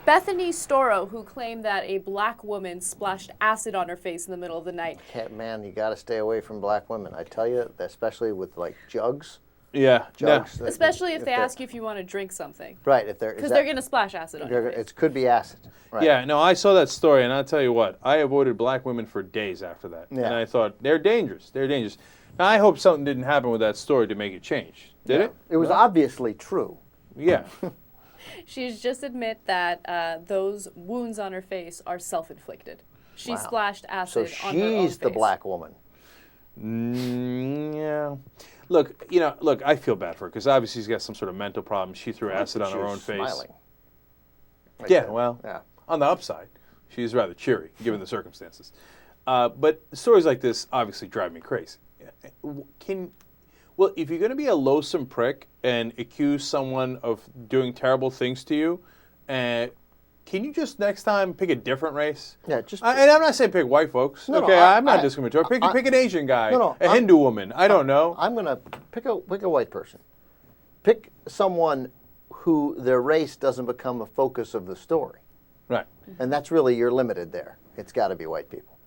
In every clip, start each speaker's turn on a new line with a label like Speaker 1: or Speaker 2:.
Speaker 1: Bethany Storrow, who claimed that a black woman splashed acid on her face in the middle of the night.
Speaker 2: Man, you got to stay away from black women. I tell you, especially with like jugs.
Speaker 3: Yeah.
Speaker 2: Jugs.
Speaker 1: Especially if they ask you if you want to drink something.
Speaker 2: Right.
Speaker 1: Because they're going to splash acid on your face.
Speaker 2: It could be acid. Right.
Speaker 3: Yeah, no, I saw that story, and I'll tell you what, I avoided black women for days after that.
Speaker 2: Yeah.
Speaker 3: And I thought, they're dangerous. They're dangerous. Now, I hope something didn't happen with that story to make it change. Did it?
Speaker 2: It was obviously true.
Speaker 3: Yeah.
Speaker 1: She's just admit that those wounds on her face are self-inflicted. She splashed acid on her own face.
Speaker 2: She's the black woman.
Speaker 3: Yeah. Look, I feel bad for her because obviously she's got some sort of mental problem. She threw acid on her own face.
Speaker 2: Smiling. Right
Speaker 3: Yeah,
Speaker 2: there.
Speaker 3: well,
Speaker 2: yeah.
Speaker 3: On the upside, she's rather cheery given the circumstances. But stories like this obviously drive me crazy. Well, if you're going to be a loathsome prick and accuse someone of doing terrible things to you, can you just next time pick a different race?
Speaker 2: Yeah, just.
Speaker 3: And I'm not saying pick white folks.
Speaker 2: No,
Speaker 3: okay,
Speaker 2: no,
Speaker 3: I'm not discriminatory. Pick an Asian guy, a Hindu woman. I don't know.
Speaker 2: I'm going to pick a white person. Pick someone who their race doesn't become a focus of the story.
Speaker 3: Right.
Speaker 2: And that's really, you're limited there. It's got to be white people.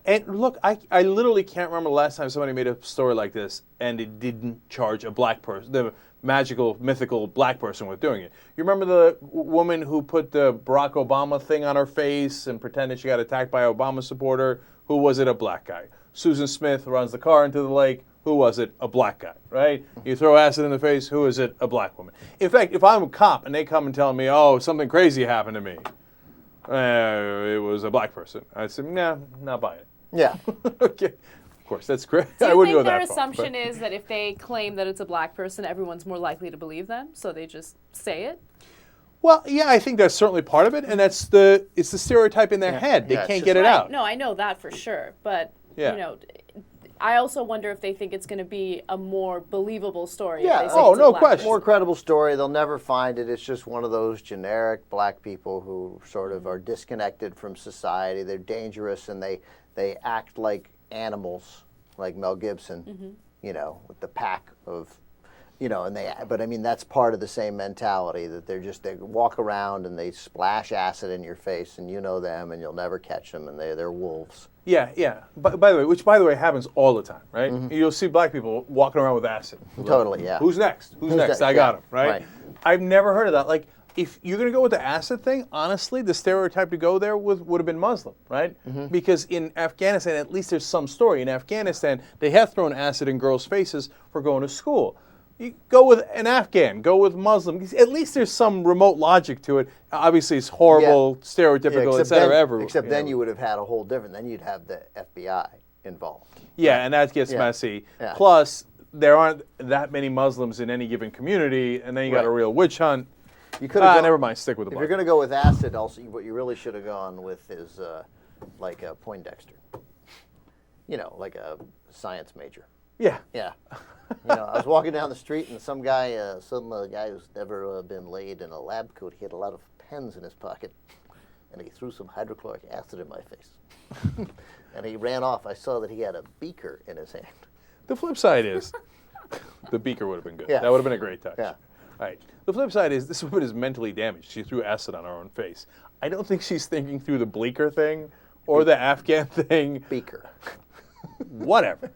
Speaker 3: And look, I literally can't remember the last time somebody made a story like this and it didn't charge a black person, the magical, mythical black person with doing it. You remember the woman who put the Barack Obama thing on her face and pretended she got attacked by an Obama supporter? Who was it? A black guy. Susan Smith runs the car into the lake. Who was it? A black guy, right? You throw acid in the face. Who is it? A black woman. In fact, if I'm a cop and they come and tell me, oh, something crazy happened to me, it was a black person, I'd say, nah, not buying it.
Speaker 2: Yeah.
Speaker 3: Okay. Of course, that's great.
Speaker 1: Do
Speaker 3: I
Speaker 1: you
Speaker 3: wouldn't
Speaker 1: think
Speaker 3: go
Speaker 1: their
Speaker 3: that far,
Speaker 1: assumption is that if they claim that it's a black person, everyone's more likely to believe them, so they just say it?
Speaker 3: Well, yeah, I think that's certainly part of it, and it's the stereotype in their head. They can't get it out.
Speaker 1: No, I know that for sure, but you know, I also wonder if they think it's going to be a more believable story.
Speaker 2: Yeah.
Speaker 1: If they say it's a
Speaker 3: no
Speaker 1: black
Speaker 3: question.
Speaker 1: person.
Speaker 2: More credible story. They'll never find it. It's just one of those generic black people who sort of are disconnected from society. They're dangerous and they act like animals, like Mel Gibson, you know, with the pack of, you know, but I mean, that's part of the same mentality that they walk around and they splash acid in your face and you know them and you'll never catch them and they're wolves.
Speaker 3: Yeah, yeah. By the way, happens all the time, right? You'll see black people walking around with acid.
Speaker 2: Totally, yeah.
Speaker 3: Who's next? Who's next? I got him, right?
Speaker 2: Right.
Speaker 3: I've never heard of that. Like, if you're going to go with the acid thing, honestly, the stereotype to go there would have been Muslim, right? Because in Afghanistan, at least there's some story. In Afghanistan, they have thrown acid in girls' faces for going to school. You go with an Afghan, go with Muslim. At least there's some remote logic to it. Obviously, it's horrible, stereotypical, et cetera.
Speaker 2: Except then you would have had a whole different. Then you'd have the FBI involved.
Speaker 3: Yeah, and that gets messy.
Speaker 2: Yeah.
Speaker 3: Plus, there aren't that many Muslims in any given community, and then you got a real witch hunt.
Speaker 2: You could have
Speaker 3: never mind. Stick with the.
Speaker 2: If you're going to go with acid, also what you really should have gone with is like a Poindexter. You know, like a science major.
Speaker 3: Yeah.
Speaker 2: Yeah. You know, I was walking down the street and some guy, guy who's never been laid in a lab coat, he had a lot of pens in his pocket, and he threw some hydrochloric acid in my face. And he ran off. I saw that he had a beaker in his hand.
Speaker 3: The flip side is, the beaker would have been good.
Speaker 2: Yeah.
Speaker 3: That would have been a great touch.
Speaker 2: Yeah.
Speaker 3: All right. The flip side is, this woman is mentally damaged. She threw acid on her own face. I don't think she's thinking through the bleaker thing or the Afghan thing.
Speaker 2: Beaker.
Speaker 3: Whatever.